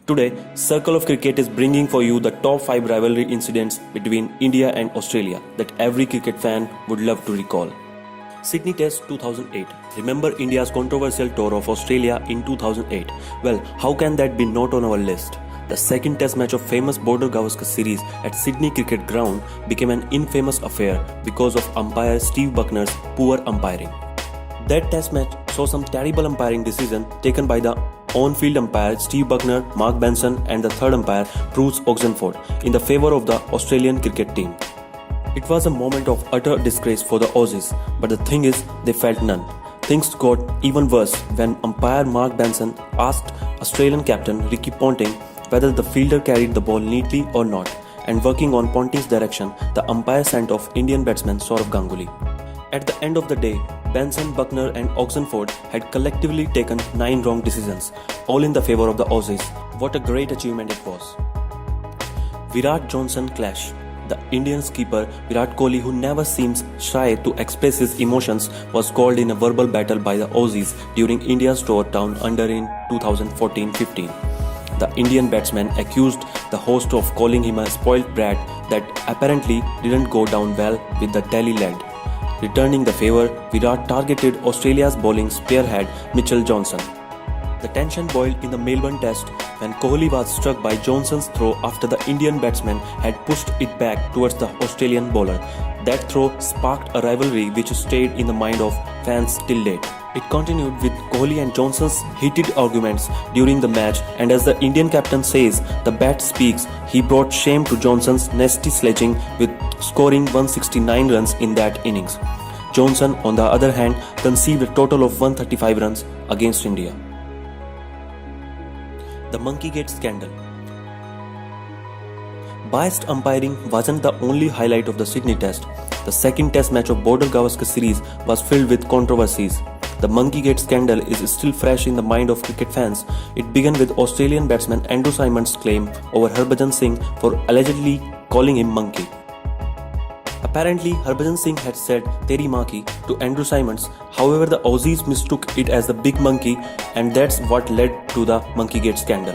Today, Circle of Cricket is bringing for you the top 5 rivalry incidents between India and Australia that every cricket fan would love to recall. Sydney Test 2008. Remember India's controversial tour of Australia in 2008? Well, how can that be not on our list? The second test match of famous Border-Gavaskar series at Sydney Cricket Ground became an infamous affair because of umpire Steve Buckner's poor umpiring. That test match saw some terrible umpiring decisions taken by the on-field umpire Steve Buckner, Mark Benson and the third umpire Bruce Oxenford in the favour of the Australian cricket team. It was a moment of utter disgrace for the Aussies, but the thing is, they felt none. Things got even worse when umpire Mark Benson asked Australian captain Ricky Ponting whether the fielder carried the ball neatly or not, and working on Ponting's direction, the umpire sent off Indian batsman Sourav Ganguly. At the end of the day, Benson, Buckner and Oxenford had collectively taken 9 wrong decisions, all in the favour of the Aussies. What a great achievement it was. Virat-Johnson clash. The Indian skipper Virat Kohli, who never seems shy to express his emotions, was called in a verbal battle by the Aussies during India's tour down under in 2014-15. The Indian batsman accused the host of calling him a spoilt brat that apparently didn't go down well with the Delhi lad. Returning the favour, Virat targeted Australia's bowling spearhead Mitchell Johnson. The tension boiled in the Melbourne Test when Kohli was struck by Johnson's throw after the Indian batsman had pushed it back towards the Australian bowler. That throw sparked a rivalry which stayed in the mind of fans till date. It continued with Kohli and Johnson's heated arguments during the match, and as the Indian captain says, the bat speaks, he brought shame to Johnson's nasty sledging with scoring 169 runs in that innings. Johnson, on the other hand, conceded a total of 135 runs against India. The Monkeygate Scandal. Biased umpiring wasn't the only highlight of the Sydney Test. The second test match of Border-Gavaskar series was filled with controversies. The Monkeygate Scandal is still fresh in the mind of cricket fans. It began with Australian batsman Andrew Symonds' claim over Harbhajan Singh for allegedly calling him monkey. Apparently, Harbhajan Singh had said "Teri maa ki" to Andrew Symonds. However, the Aussies mistook it as the big monkey, and that's what led to the Monkeygate Scandal.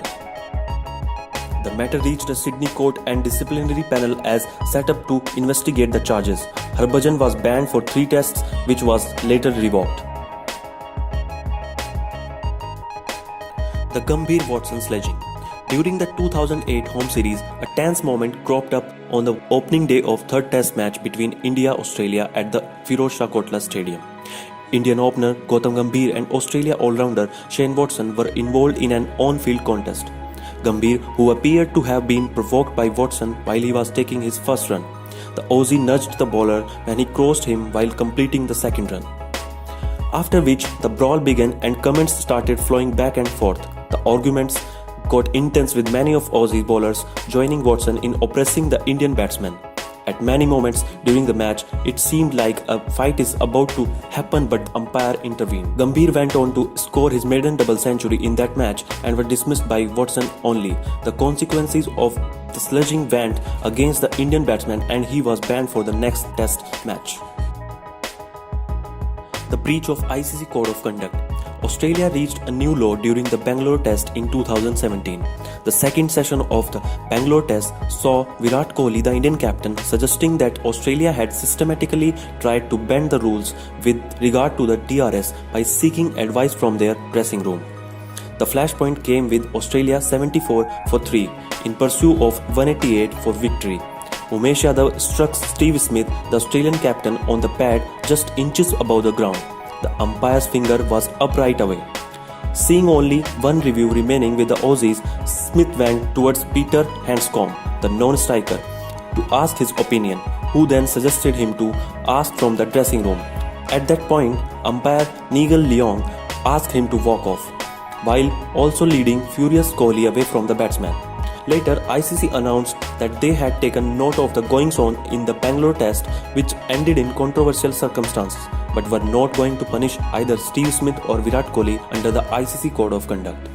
The matter reached a Sydney court and disciplinary panel as set up to investigate the charges. Harbhajan was banned for 3 tests, which was later revoked. The Gambhir Watson sledging. During the 2008 home series, a tense moment cropped up on the opening day of third test match between India-Australia at the ferocious stadium. Indian opener Gautam Gambhir and Australia all-rounder Shane Watson were involved in an on-field contest. Gambhir, who appeared to have been provoked by Watson while he was taking his first run. The Aussie nudged the bowler when he crossed him while completing the second run. After which, the brawl began and comments started flowing back and forth. The arguments got intense with many of Aussie's bowlers joining Watson in oppressing the Indian batsman. At many moments during the match, it seemed like a fight is about to happen, but umpire intervened. Gambhir went on to score his maiden double century in that match and were dismissed by Watson only. The consequences of the sledging went against the Indian batsman and he was banned for the next test match. The breach of ICC Code of Conduct. Australia reached a new low during the Bangalore Test in 2017. The second session of the Bangalore Test saw Virat Kohli, the Indian captain, suggesting that Australia had systematically tried to bend the rules with regard to the DRS by seeking advice from their dressing room. The flashpoint came with Australia 74 for 3 in pursuit of 188 for victory. Umesh Yadav struck Steve Smith, the Australian captain, on the pad just inches above the ground. The umpire's finger was up right away. Seeing only one review remaining with the Aussies, Smith went towards Peter Handscomb, the non-striker, to ask his opinion, who then suggested him to ask from the dressing room. At that point, umpire Nigel Leong asked him to walk off, while also leading furious Kohli away from the batsman. Later, ICC announced that they had taken note of the goings-on in the Bangalore Test, which ended in controversial circumstances, but were not going to punish either Steve Smith or Virat Kohli under the ICC Code of Conduct.